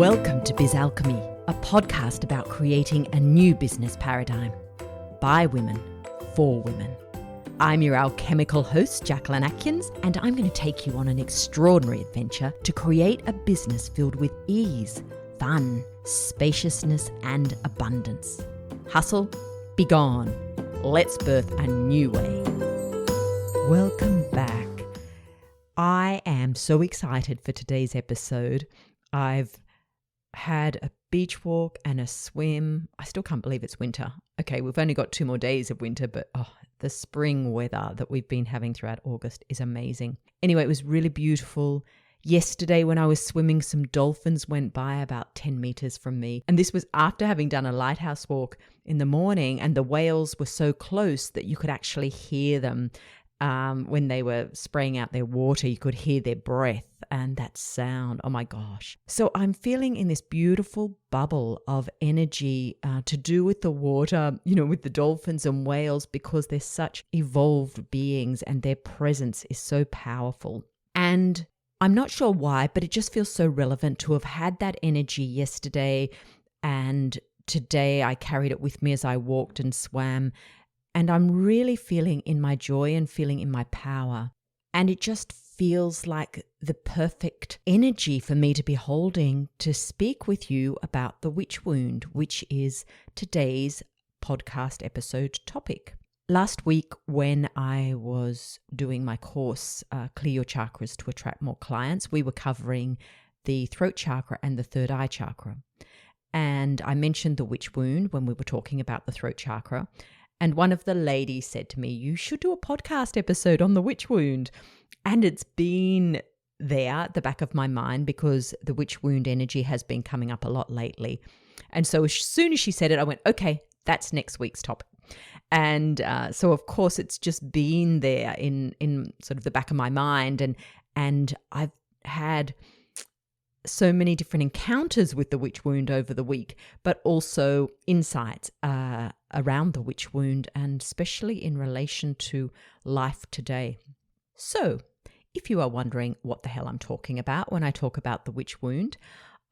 Welcome to Biz Alchemy, a podcast about creating a new business paradigm by women, for women. I'm your alchemical host, Jacquelyn, and I'm going to take you on an extraordinary adventure to create a business filled with ease, fun, spaciousness, and abundance. Hustle, be gone. Let's birth a new way. Welcome back. I am so excited for today's episode. I've had a beach walk and a swim. I still can't believe it's winter. Okay, we've only got 2 more days of winter, but the spring weather that we've been having throughout August is amazing. Anyway, it was really beautiful. Yesterday when I was swimming, some dolphins went by about 10 meters from me. And this was after having done a lighthouse walk in the morning, and the whales were so close that you could actually hear them. When they were spraying out their water, you could hear their breath and that sound. Oh my gosh. So I'm feeling in this beautiful bubble of energy to do with the water, with the dolphins and whales, because they're such evolved beings and their presence is so powerful. And I'm not sure why, but it just feels so relevant to have had that energy yesterday. And today I carried it with me as I walked and swam. And I'm really feeling in my joy and feeling in my power. And it just feels like the perfect energy for me to be holding to speak with you about the witch wound, which is today's podcast episode topic. Last week, when I was doing my course, Clear Your Chakras to Attract More Clients, we were covering the throat chakra and the third eye chakra. And I mentioned the witch wound when we were talking about the throat chakra. And one of the ladies said to me, you should do a podcast episode on the witch wound. And it's been there at the back of my mind because the witch wound energy has been coming up a lot lately. And so as soon as she said it, I went, okay, that's next week's topic. And so, of course, it's just been there in sort of the back of my mind. And I've had so many different encounters with the witch wound over the week, but also insights around the witch wound, and especially in relation to life today. So if you are wondering what the hell I'm talking about when I talk about the witch wound,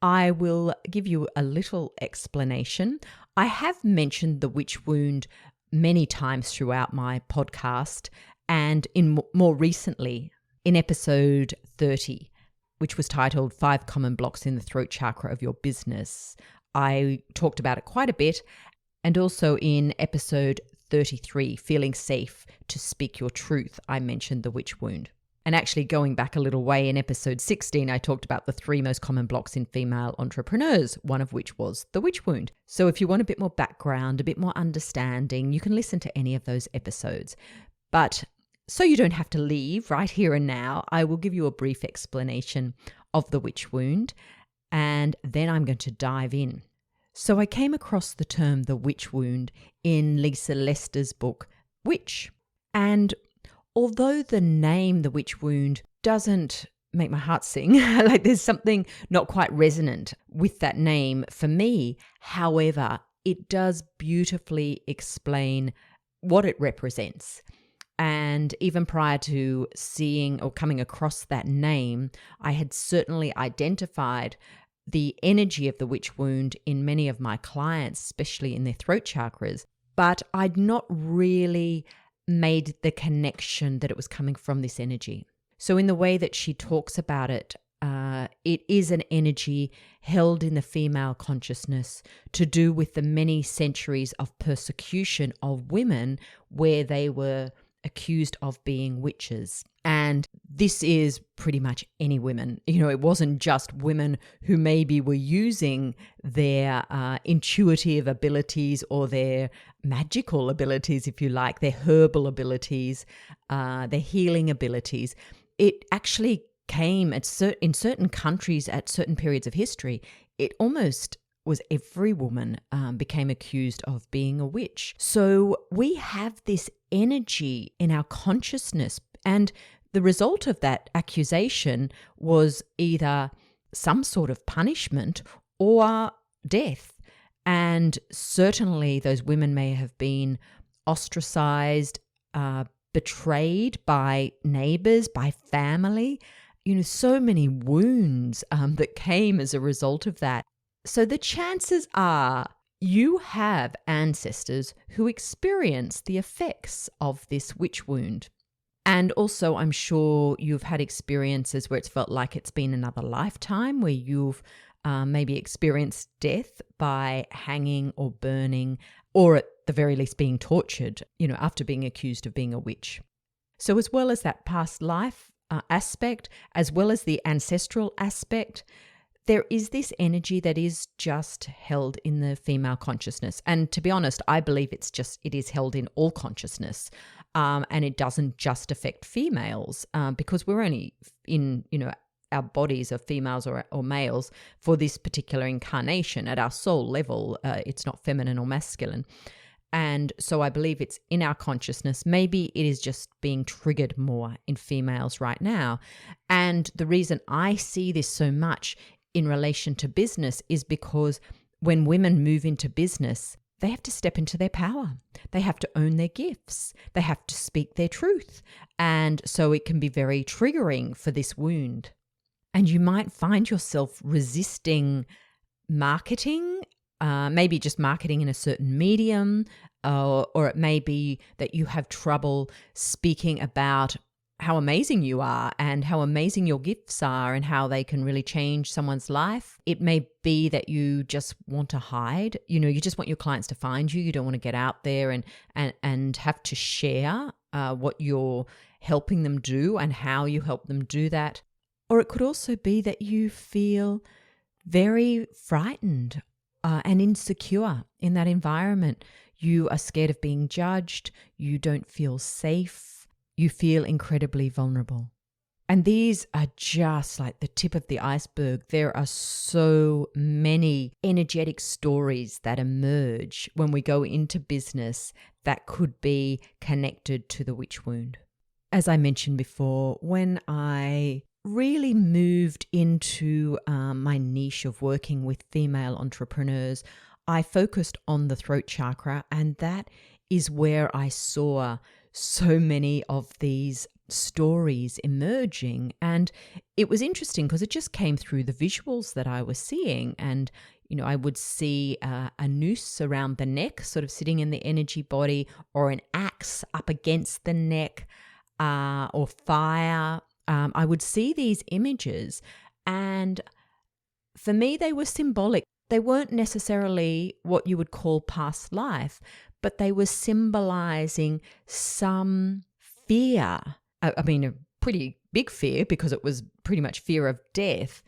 I will give you a little explanation. I have mentioned the witch wound many times throughout my podcast, and more recently in episode 30, which was titled 5 Common Blocks in the Throat Chakra of Your Business. I talked about it quite a bit. And also in episode 33, Feeling Safe to Speak Your Truth, I mentioned the witch wound. And actually going back a little way, in episode 16, I talked about the 3 most common blocks in female entrepreneurs, one of which was the witch wound. So if you want a bit more background, a bit more understanding, you can listen to any of those episodes. But so you don't have to leave right here and now, I will give you a brief explanation of the witch wound, and then I'm going to dive in. So I came across the term the witch wound in Lisa Lester's book, Witch. And although the name the witch wound doesn't make my heart sing, like there's something not quite resonant with that name for me, however, it does beautifully explain what it represents. And even prior to seeing or coming across that name, I had certainly identified the energy of the witch wound in many of my clients, especially in their throat chakras, but I'd not really made the connection that it was coming from this energy. So in the way that she talks about it, it is an energy held in the female consciousness to do with the many centuries of persecution of women where they were accused of being witches. And this is pretty much any women. It wasn't just women who maybe were using their intuitive abilities or their magical abilities, if you like, their herbal abilities, their healing abilities. It actually came in certain countries at certain periods of history. It almost was every woman became accused of being a witch. So we have this energy in our consciousness, and the result of that accusation was either some sort of punishment or death. And certainly those women may have been ostracized, betrayed by neighbors, by family. so many wounds that came as a result of that. So the chances are you have ancestors who experienced the effects of this witch wound. And also, I'm sure you've had experiences where it's felt like it's been another lifetime, where you've maybe experienced death by hanging or burning, or at the very least being tortured, after being accused of being a witch. So as well as that past life aspect, as well as the ancestral aspect, there is this energy that is just held in the female consciousness. And to be honest, I believe it is held in all consciousness. And it doesn't just affect females because we're only in, our bodies of females or males for this particular incarnation. At our soul level, it's not feminine or masculine. And so I believe it's in our consciousness. Maybe it is just being triggered more in females right now. And the reason I see this so much in relation to business is because when women move into business, they have to step into their power. They have to own their gifts. They have to speak their truth. And so it can be very triggering for this wound. And you might find yourself resisting marketing, maybe just marketing in a certain medium, or it may be that you have trouble speaking about how amazing you are and how amazing your gifts are and how they can really change someone's life. It may be that you just want to hide. You just want your clients to find you. You don't want to get out there and have to share what you're helping them do and how you help them do that. Or it could also be that you feel very frightened and insecure in that environment. You are scared of being judged. You don't feel safe. You feel incredibly vulnerable. And these are just like the tip of the iceberg. There are so many energetic stories that emerge when we go into business that could be connected to the witch wound. As I mentioned before, when I really moved into my niche of working with female entrepreneurs, I focused on the throat chakra, and that is where I saw so many of these stories emerging. And it was interesting because it just came through the visuals that I was seeing. And, I would see a noose around the neck, sort of sitting in the energy body, or an axe up against the neck, or fire. I would see these images, and for me, they were symbolic. They weren't necessarily what you would call past life, but they were symbolizing some fear. I mean, a pretty big fear, because it was pretty much fear of death,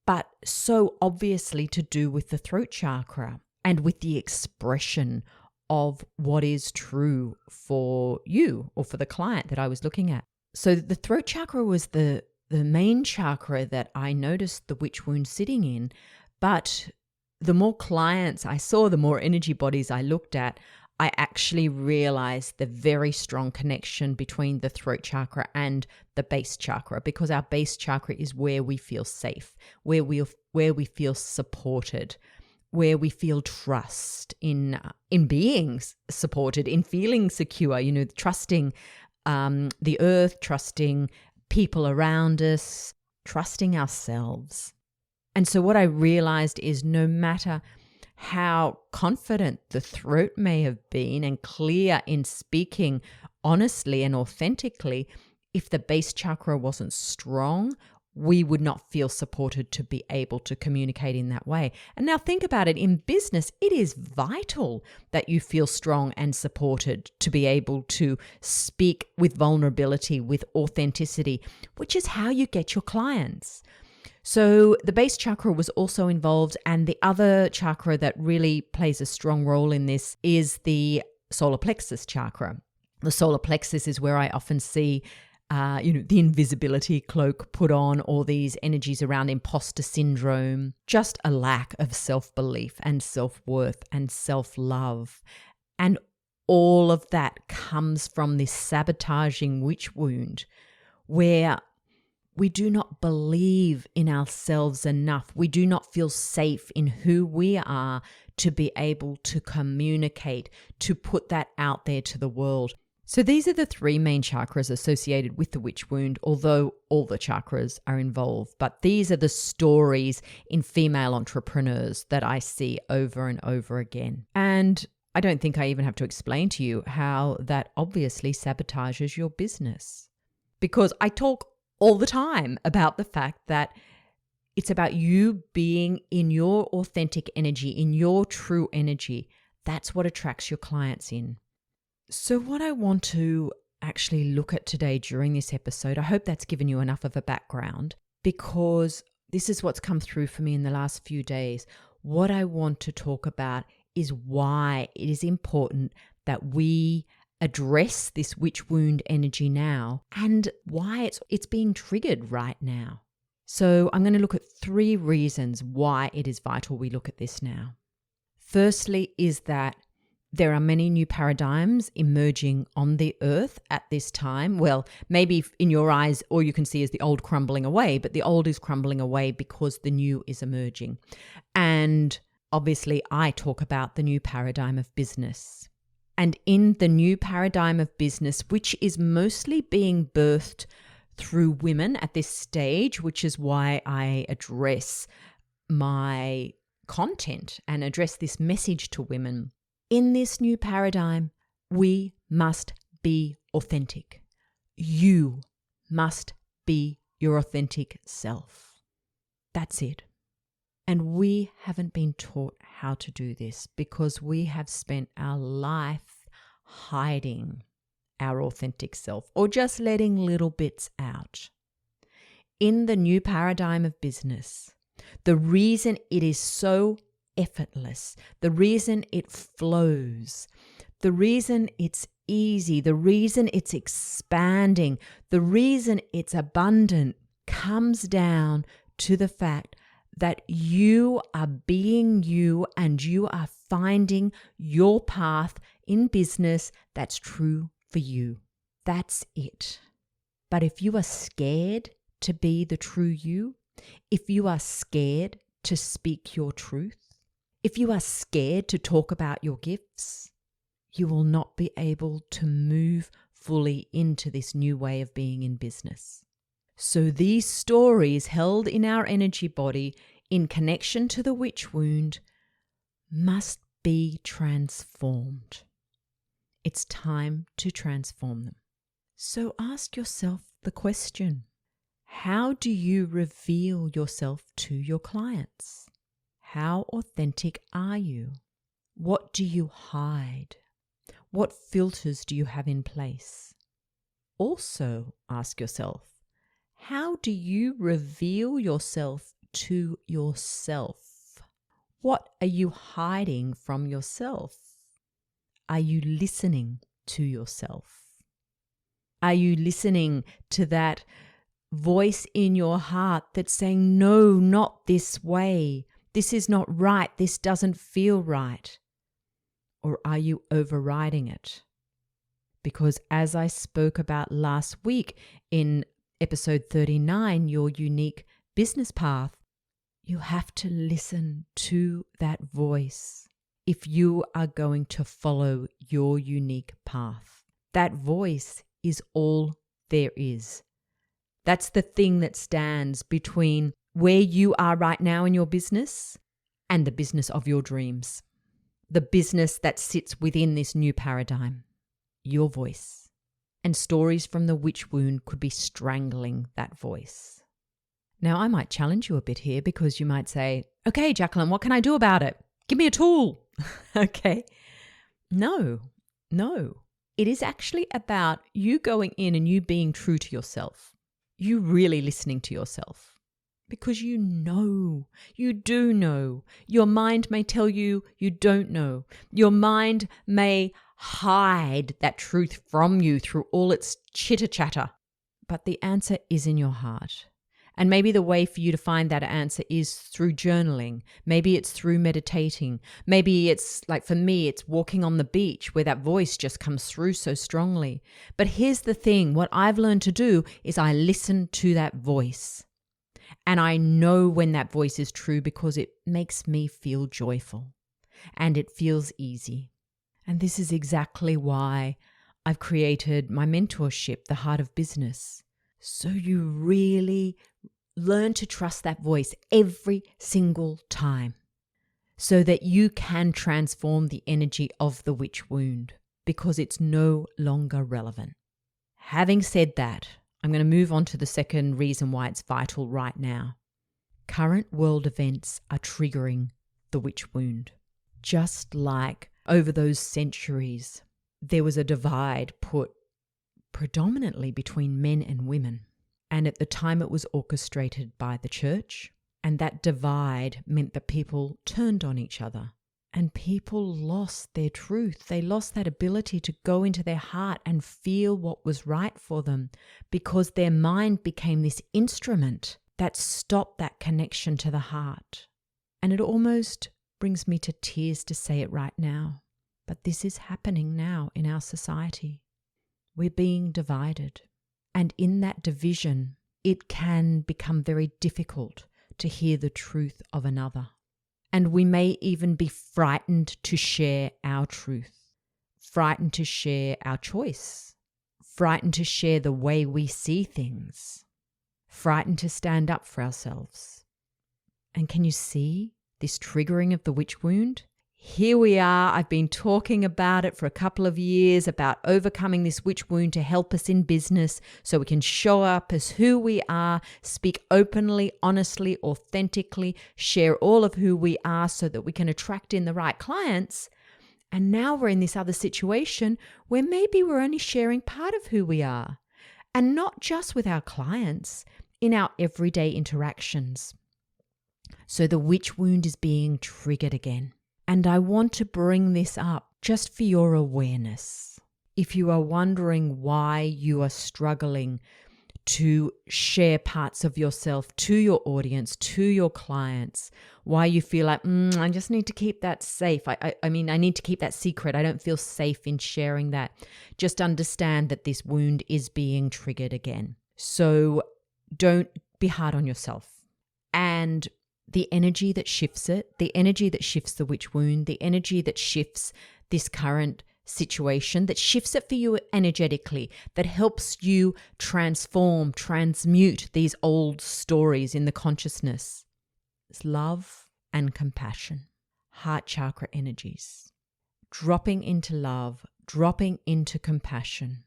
but so obviously to do with the throat chakra and with the expression of what is true for you or for the client that I was looking at. So the throat chakra was the main chakra that I noticed the witch wound sitting in, but the more clients I saw, the more energy bodies I looked at, I actually realized the very strong connection between the throat chakra and the base chakra, because our base chakra is where we feel safe, where we feel supported, where we feel trust in being supported, in feeling secure, trusting the earth, trusting people around us, trusting ourselves. And so what I realized is no matter how confident the throat may have been and clear in speaking honestly and authentically, if the base chakra wasn't strong, we would not feel supported to be able to communicate in that way. And now think about it, in business, it is vital that you feel strong and supported to be able to speak with vulnerability, with authenticity, which is how you get your clients. So the base chakra was also involved, and the other chakra that really plays a strong role in this is the solar plexus chakra. The solar plexus is where I often see the invisibility cloak put on, or these energies around imposter syndrome, just a lack of self-belief and self-worth and self-love. And all of that comes from this sabotaging witch wound, where we do not believe in ourselves enough. We do not feel safe in who we are to be able to communicate, to put that out there to the world. So these are the three main chakras associated with the witch wound, although all the chakras are involved. But these are the stories in female entrepreneurs that I see over and over again. And I don't think I even have to explain to you how that obviously sabotages your business. Because I talk all the time about the fact that it's about you being in your authentic energy, in your true energy. That's what attracts your clients in. So what I want to actually look at today during this episode, I hope that's given you enough of a background, because this is what's come through for me in the last few days. What I want to talk about is why it is important that we address this witch wound energy now and why it's being triggered right now. So I'm going to look at 3 reasons why it is vital we look at this now. Firstly is that there are many new paradigms emerging on the earth at this time. Well, maybe in your eyes, all you can see is the old crumbling away, but the old is crumbling away because the new is emerging. And obviously, I talk about the new paradigm of business. And in the new paradigm of business, which is mostly being birthed through women at this stage, which is why I address my content and address this message to women. In this new paradigm, we must be authentic. You must be your authentic self. That's it. And we haven't been taught how to do this because we have spent our life hiding our authentic self or just letting little bits out. In the new paradigm of business, the reason it is so effortless, the reason it flows, the reason it's easy, the reason it's expanding, the reason it's abundant comes down to the fact that you are being you and you are finding your path in business that's true for you. That's it. But if you are scared to be the true you, if you are scared to speak your truth, if you are scared to talk about your gifts, you will not be able to move fully into this new way of being in business. So these stories held in our energy body in connection to the witch wound must be transformed. It's time to transform them. So ask yourself the question, how do you reveal yourself to your clients? How authentic are you? What do you hide? What filters do you have in place? Also ask yourself, how do you reveal yourself to yourself? What are you hiding from yourself? Are you listening to yourself? Are you listening to that voice in your heart that's saying, no, not this way. This is not right. This doesn't feel right. Or are you overriding it? Because as I spoke about last week in episode 39, your unique business path, you have to listen to that voice if you are going to follow your unique path. That voice is all there is. That's the thing that stands between where you are right now in your business and the business of your dreams. The business that sits within this new paradigm. Your voice. And stories from the witch wound could be strangling that voice. Now, I might challenge you a bit here because you might say, okay, Jacquelyn, what can I do about it? Give me a tool. Okay. No. It is actually about you going in and you being true to yourself. You really listening to yourself. Because you do know. Your mind may tell you you don't know. Your mind may hide that truth from you through all its chitter-chatter. But the answer is in your heart. And maybe the way for you to find that answer is through journaling. Maybe it's through meditating. Maybe it's, like for me, it's walking on the beach where that voice just comes through so strongly. But here's the thing. What I've learned to do is I listen to that voice. And I know when that voice is true because it makes me feel joyful and it feels easy. And this is exactly why I've created my mentorship, The Heart of Business. So you really learn to trust that voice every single time so that you can transform the energy of the witch wound because it's no longer relevant. Having said that, I'm going to move on to the second reason why it's vital right now. Current world events are triggering the witch wound. Just like over those centuries, there was a divide put predominantly between men and women. And at the time it was orchestrated by the church. And that divide meant that people turned on each other. And people lost their truth. They lost that ability to go into their heart and feel what was right for them because their mind became this instrument that stopped that connection to the heart. And it almost brings me to tears to say it right now. But this is happening now in our society. We're being divided. And in that division, it can become very difficult to hear the truth of another. And we may even be frightened to share our truth, frightened to share our choice, frightened to share the way we see things, frightened to stand up for ourselves. And can you see this triggering of the witch wound? Here we are. I've been talking about it for a couple of years, about overcoming this witch wound to help us in business so we can show up as who we are, speak openly, honestly, authentically, share all of who we are so that we can attract in the right clients. And now we're in this other situation where maybe we're only sharing part of who we are, and not just with our clients, in our everyday interactions. So the witch wound is being triggered again. And I want to bring this up just for your awareness. If you are wondering why you are struggling to share parts of yourself to your audience, to your clients, why you feel like, I just need to keep that safe. I need to keep that secret. I don't feel safe in sharing that. Just understand that this wound is being triggered again. So don't be hard on yourself. And the energy that shifts it, the energy that shifts the witch wound, the energy that shifts this current situation, that shifts it for you energetically, that helps you transform, transmute these old stories in the consciousness. It's love and compassion, heart chakra energies. Dropping into love, dropping into compassion,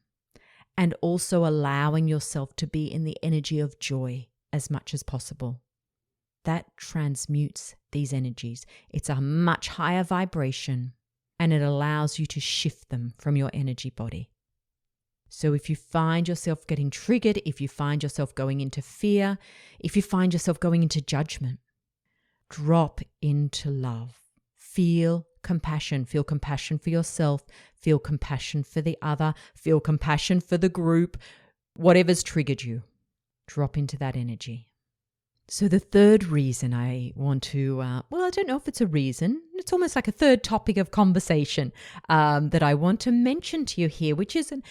and also allowing yourself to be in the energy of joy as much as possible. That transmutes these energies. It's a much higher vibration and it allows you to shift them from your energy body. So if you find yourself getting triggered, if you find yourself going into fear, if you find yourself going into judgment, drop into love. Feel compassion. Feel compassion for yourself. Feel compassion for the other. Feel compassion for the group. Whatever's triggered you, drop into that energy. So the third reason I want to, I don't know if it's a reason. It's almost like a third topic of conversation that I want to mention to you here, which is an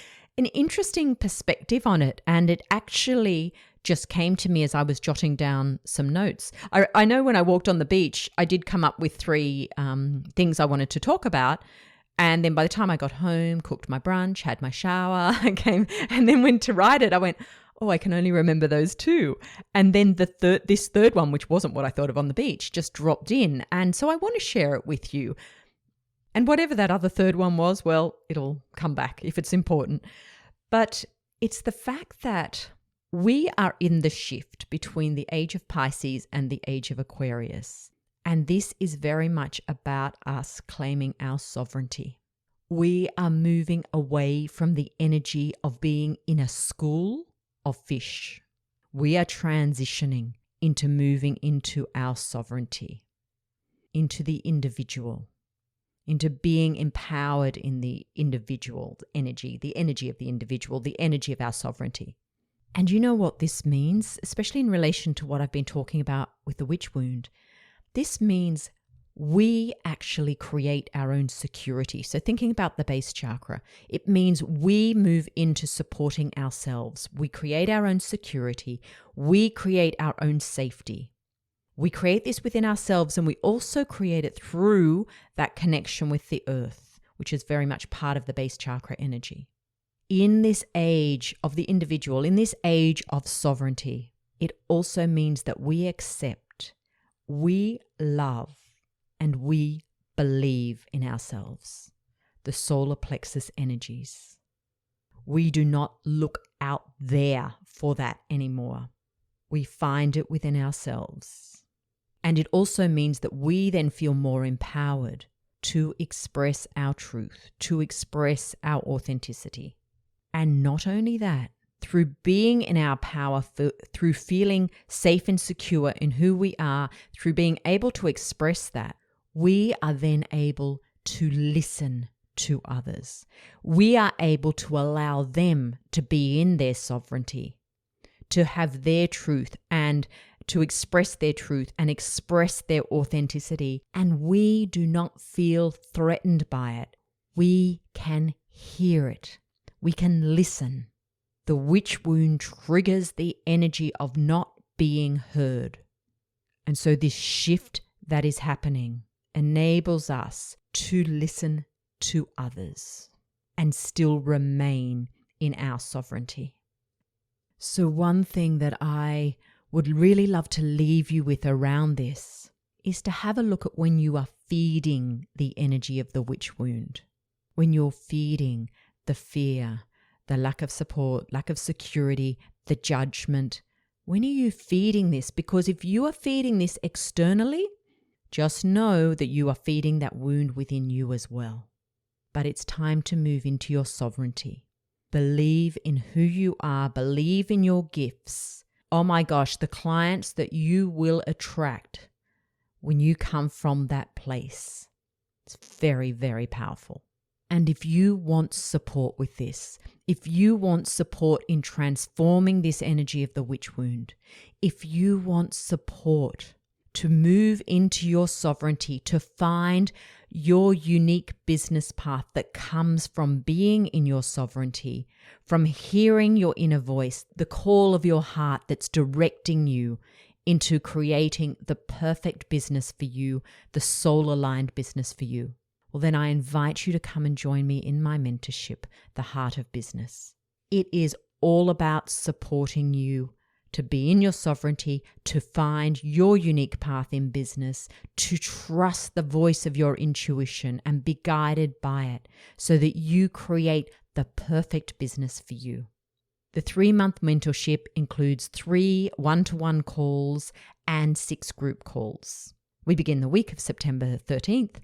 interesting perspective on it. And it actually just came to me as I was jotting down some notes. I know when I walked on the beach, I did come up with 3 things I wanted to talk about. And then by the time I got home, cooked my brunch, had my shower, I came and then went to write it. I went, I can only remember those 2. And then this third one, which wasn't what I thought of on the beach, just dropped in. And so I want to share it with you. And whatever that other third one was, well, it'll come back if it's important. But it's the fact that we are in the shift between the age of Pisces and the age of Aquarius. And this is very much about us claiming our sovereignty. We are moving away from the energy of being in a school of fish. We are transitioning into moving into our sovereignty, into the individual, into being empowered in the individual energy, the energy of the individual, the energy of our sovereignty. And you know what this means, especially in relation to what I've been talking about with the witch wound? This means we actually create our own security. So thinking about the base chakra, it means we move into supporting ourselves. We create our own security. We create our own safety. We create this within ourselves, and we also create it through that connection with the earth, which is very much part of the base chakra energy. in this age of the individual, in this age of sovereignty, it also means that we accept, we love, and we believe in ourselves, the solar plexus energies. We do not look out there for that anymore. We find it within ourselves. And it also means that we then feel more empowered to express our truth, to express our authenticity. And not only that, through being in our power, through feeling safe and secure in who we are, through being able to express that, we are then able to listen to others. We are able to allow them to be in their sovereignty, to have their truth and to express their truth and express their authenticity. And we do not feel threatened by it. We can hear it. We can listen. The witch wound triggers the energy of not being heard. And so this shift that is happening enables us to listen to others and still remain in our sovereignty. So one thing that I would really love to leave you with around this is to have a look at when you are feeding the energy of the witch wound, when you're feeding the fear, the lack of support, lack of security, the judgment. When are you feeding this? Because if you are feeding this externally, just know that you are feeding that wound within you as well. But it's time to move into your sovereignty. Believe in who you are. Believe in your gifts. Oh my gosh, the clients that you will attract when you come from that place. It's very, very powerful. And if you want support with this, if you want support in transforming this energy of the witch wound, if you want support to move into your sovereignty, to find your unique business path that comes from being in your sovereignty, from hearing your inner voice, the call of your heart that's directing you into creating the perfect business for you, the soul-aligned business for you, well, then I invite you to come and join me in my mentorship, The Heart of Business. It is all about supporting you to be in your sovereignty, to find your unique path in business, to trust the voice of your intuition and be guided by it so that you create the perfect business for you. The 3-month mentorship includes 3 one-to-one calls and 6 group calls. We begin the week of September 13th,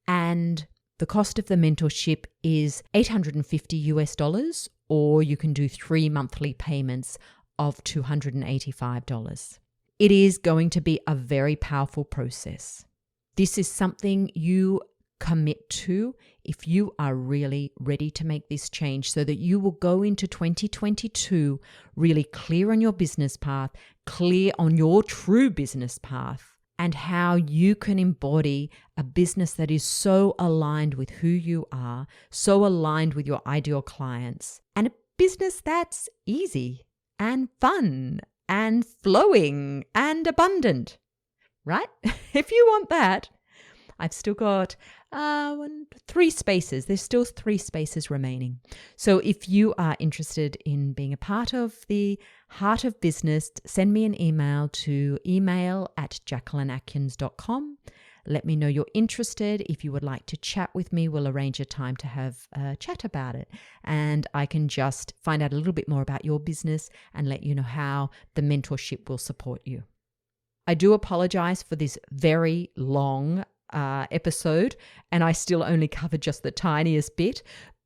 and the cost of the mentorship is $850 or you can do 3 monthly payments of $285. It is going to be a very powerful process. This is something you commit to if you are really ready to make this change so that you will go into 2022 really clear on your business path, clear on your true business path, and how you can embody a business that is so aligned with who you are, so aligned with your ideal clients, and a business that's easy and fun and flowing and abundant, right? If you want that, I've still got 3 spaces. There's still 3 spaces remaining. So if you are interested in being a part of the Heart of Business, send me an email to email@jacquelynatkins.com. Let me know you're interested. If you would like to chat with me, we'll arrange a time to have a chat about it. And I can just find out a little bit more about your business and let you know how the mentorship will support you. I do apologize for this very long episode, and I still only covered just the tiniest bit,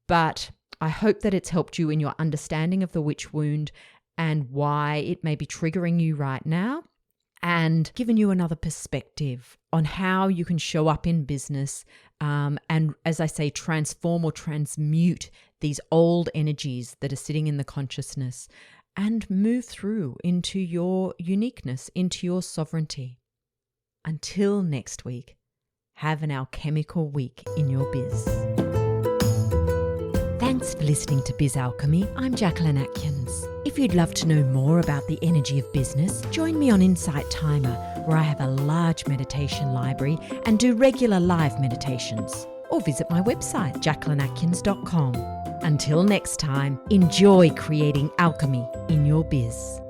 but I hope that it's helped you in your understanding of the witch wound and why it may be triggering you right now, and given you another perspective on how you can show up in business and, as I say, transform or transmute these old energies that are sitting in the consciousness and move through into your uniqueness, into your sovereignty. Until next week, have an alchemical week in your biz. Thanks for listening to Biz Alchemy. I'm Jacquelyn Atkins. If you'd love to know more about the energy of business, join me on Insight Timer, where I have a large meditation library and do regular live meditations. Or visit my website, jacquelynatkins.com. Until next time, enjoy creating alchemy in your biz.